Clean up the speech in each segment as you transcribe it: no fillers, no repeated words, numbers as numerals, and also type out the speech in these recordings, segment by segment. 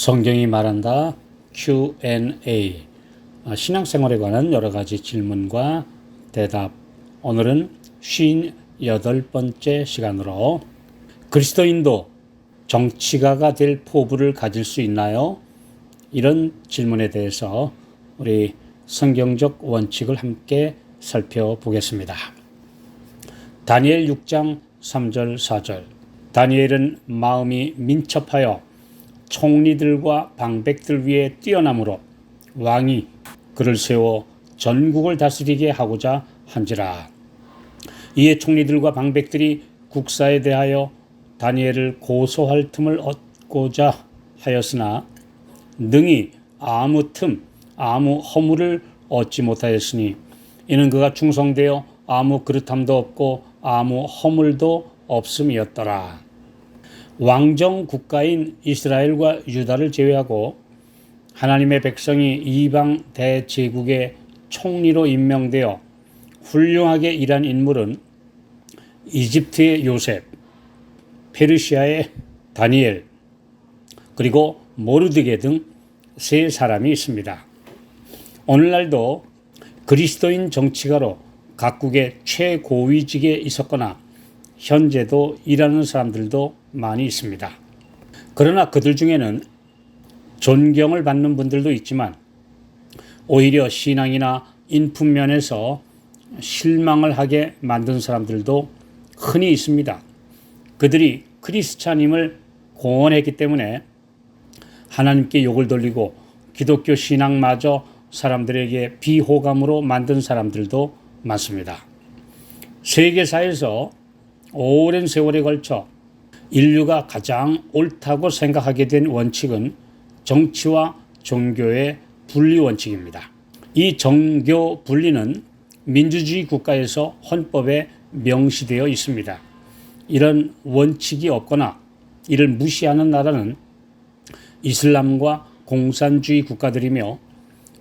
성경이 말한다 Q&A, 신앙생활에 관한 여러 가지 질문과 대답. 오늘은 58번째 시간으로 그리스도인도 정치가가 될 포부를 가질 수 있나요? 이런 질문에 대해서 우리 성경적 원칙을 함께 살펴보겠습니다. 다니엘 6장 3절 4절. 다니엘은 마음이 민첩하여 총리들과 방백들 위에 뛰어나므로 왕이 그를 세워 전국을 다스리게 하고자 한지라. 이에 총리들과 방백들이 국사에 대하여 다니엘을 고소할 틈을 얻고자 하였으나 능히 아무 틈, 아무 허물을 얻지 못하였으니 이는 그가 충성되어 아무 그릇함도 없고 아무 허물도 없음이었더라. 왕정 국가인 이스라엘과 유다를 제외하고 하나님의 백성이 이방 대제국의 총리로 임명되어 훌륭하게 일한 인물은 이집트의 요셉, 페르시아의 다니엘, 그리고 모르드게 등 세 사람이 있습니다. 오늘날도 그리스도인 정치가로 각국의 최고위직에 있었거나 현재도 일하는 사람들도 많이 있습니다. 그러나 그들 중에는 존경을 받는 분들도 있지만 오히려 신앙이나 인품 면에서 실망을 하게 만든 사람들도 흔히 있습니다. 그들이 크리스찬임을 공언했기 때문에 하나님께 욕을 돌리고 기독교 신앙마저 사람들에게 비호감으로 만든 사람들도 많습니다. 세계사에서 오랜 세월에 걸쳐 인류가 가장 옳다고 생각하게 된 원칙은 정치와 종교의 분리 원칙입니다. 이 정교 분리는 민주주의 국가에서 헌법에 명시되어 있습니다. 이런 원칙이 없거나 이를 무시하는 나라는 이슬람과 공산주의 국가들이며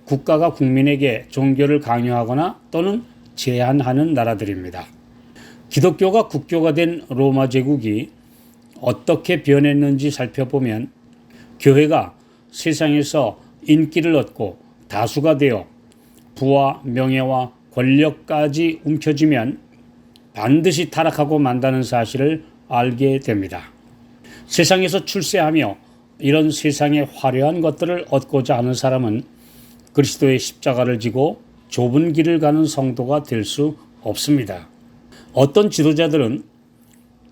국가가 국민에게 종교를 강요하거나 또는 제한하는 나라들입니다. 기독교가 국교가 된 로마 제국이 어떻게 변했는지 살펴보면 교회가 세상에서 인기를 얻고 다수가 되어 부와 명예와 권력까지 움켜쥐면 반드시 타락하고 만다는 사실을 알게 됩니다. 세상에서 출세하며 이런 세상의 화려한 것들을 얻고자 하는 사람은 그리스도의 십자가를 지고 좁은 길을 가는 성도가 될 수 없습니다. 어떤 지도자들은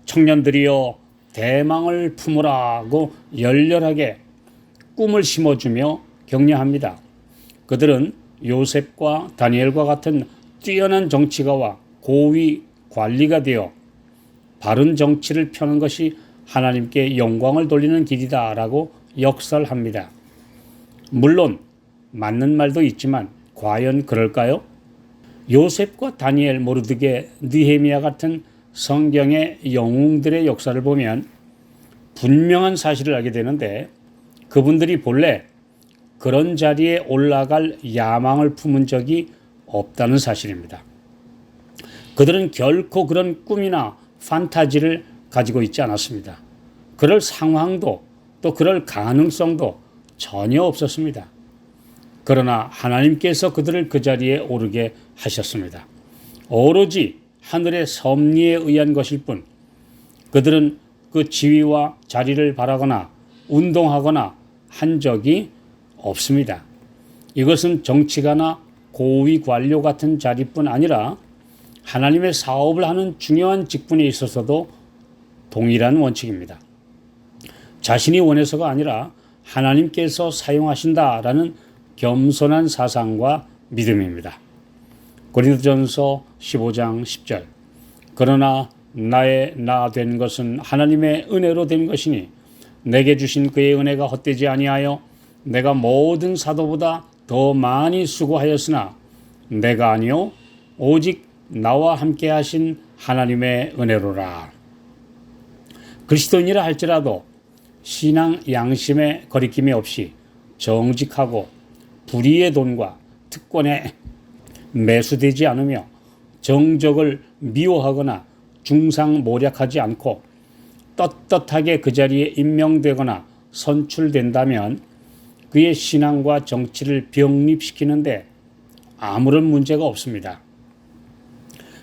청년들이여 대망을 품으라고 열렬하게 꿈을 심어주며 격려합니다. 그들은 요셉과 다니엘과 같은 뛰어난 정치가와 고위 관리가 되어 바른 정치를 펴는 것이 하나님께 영광을 돌리는 길이다라고 역설합니다. 물론 맞는 말도 있지만 과연 그럴까요? 요셉과 다니엘, 모르드게, 느헤미야 같은 성경의 영웅들의 역사를 보면 분명한 사실을 알게 되는데 그분들이 본래 그런 자리에 올라갈 야망을 품은 적이 없다는 사실입니다. 그들은 결코 그런 꿈이나 판타지를 가지고 있지 않았습니다. 그럴 상황도 또 그럴 가능성도 전혀 없었습니다. 그러나 하나님께서 그들을 그 자리에 오르게 하셨습니다. 오로지 하늘의 섭리에 의한 것일 뿐 그들은 그 지위와 자리를 바라거나 운동하거나 한 적이 없습니다. 이것은 정치가나 고위 관료 같은 자리뿐 아니라 하나님의 사업을 하는 중요한 직분에 있어서도 동일한 원칙입니다. 자신이 원해서가 아니라 하나님께서 사용하신다라는 겸손한 사상과 믿음입니다. 고린도전서 15장 10절. 그러나 나의 나 된 것은 하나님의 은혜로 된 것이니 내게 주신 그의 은혜가 헛되지 아니하여 내가 모든 사도보다 더 많이 수고하였으나 내가 아니요 오직 나와 함께 하신 하나님의 은혜로라. 그리스도인이라 할지라도 신앙 양심에 거리낌이 없이 정직하고 불의의 돈과 특권에 매수되지 않으며 정적을 미워하거나 중상모략하지 않고 떳떳하게 그 자리에 임명되거나 선출된다면 그의 신앙과 정치를 병립시키는데 아무런 문제가 없습니다.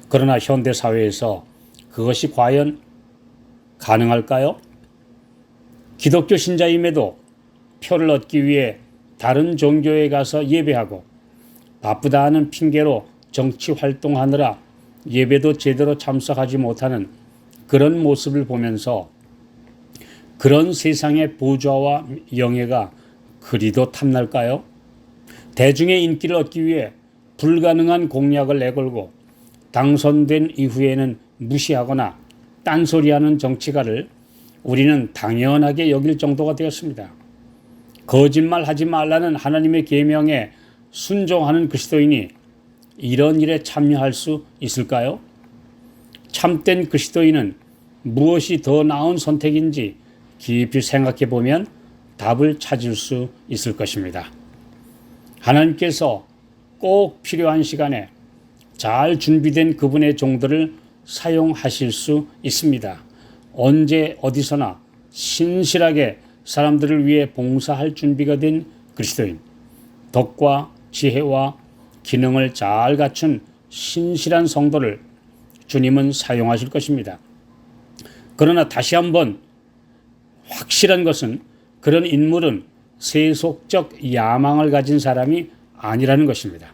그러나 현대 사회에서 그것이 과연 가능할까요? 기독교 신자임에도 표를 얻기 위해 다른 종교에 가서 예배하고 바쁘다 하는 핑계로 정치 활동하느라 예배도 제대로 참석하지 못하는 그런 모습을 보면서 그런 세상의 부좌와 영예가 그리도 탐날까요? 대중의 인기를 얻기 위해 불가능한 공약을 내걸고 당선된 이후에는 무시하거나 딴소리하는 정치가를 우리는 당연하게 여길 정도가 되었습니다. 거짓말하지 말라는 하나님의 계명에 순종하는 그리스도인이 이런 일에 참여할 수 있을까요? 참된 그리스도인은 무엇이 더 나은 선택인지 깊이 생각해 보면 답을 찾을 수 있을 것입니다. 하나님께서 꼭 필요한 시간에 잘 준비된 그분의 종들을 사용하실 수 있습니다. 언제 어디서나 신실하게 사람들을 위해 봉사할 준비가 된 그리스도인, 덕과 지혜와 기능을 잘 갖춘 신실한 성도를 주님은 사용하실 것입니다. 그러나 다시 한번 확실한 것은 그런 인물은 세속적 야망을 가진 사람이 아니라는 것입니다.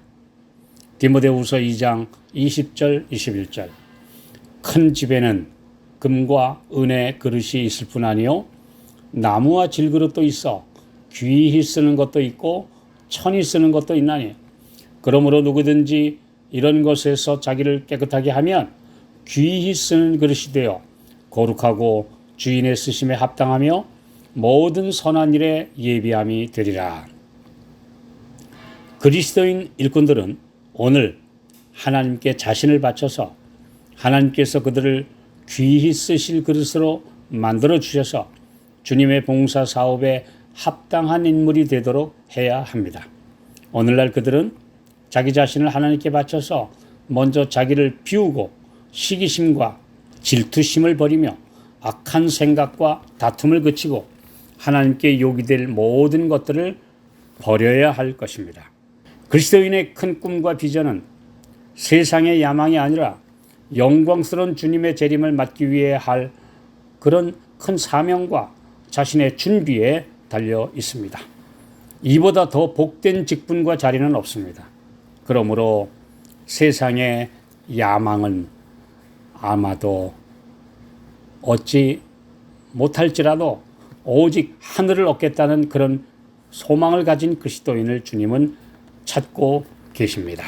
디모데후서 2장 20절 21절 큰 집에는 금과 은의 그릇이 있을 뿐 아니요 나무와 질그릇도 있어 귀히 쓰는 것도 있고 천히 쓰는 것도 있나니 그러므로 누구든지 이런 것에서 자기를 깨끗하게 하면 귀히 쓰는 그릇이 되어 거룩하고 주인의 쓰심에 합당하며 모든 선한 일에 예비함이 되리라. 그리스도인 일꾼들은 오늘 하나님께 자신을 바쳐서 하나님께서 그들을 귀히 쓰실 그릇으로 만들어 주셔서 주님의 봉사 사업에 합당한 인물이 되도록 해야 합니다. 오늘날 그들은 자기 자신을 하나님께 바쳐서 먼저 자기를 비우고 시기심과 질투심을 버리며 악한 생각과 다툼을 그치고 하나님께 욕이 될 모든 것들을 버려야 할 것입니다. 그리스도인의 큰 꿈과 비전은 세상의 야망이 아니라 영광스러운 주님의 재림을 맞기 위해 할 그런 큰 사명과 자신의 준비에 달려 있습니다. 이보다 더 복된 직분과 자리는 없습니다. 그러므로 세상의 야망은 아마도 얻지 못할지라도 오직 하늘을 얻겠다는 그런 소망을 가진 그리스도인을 주님은 찾고 계십니다.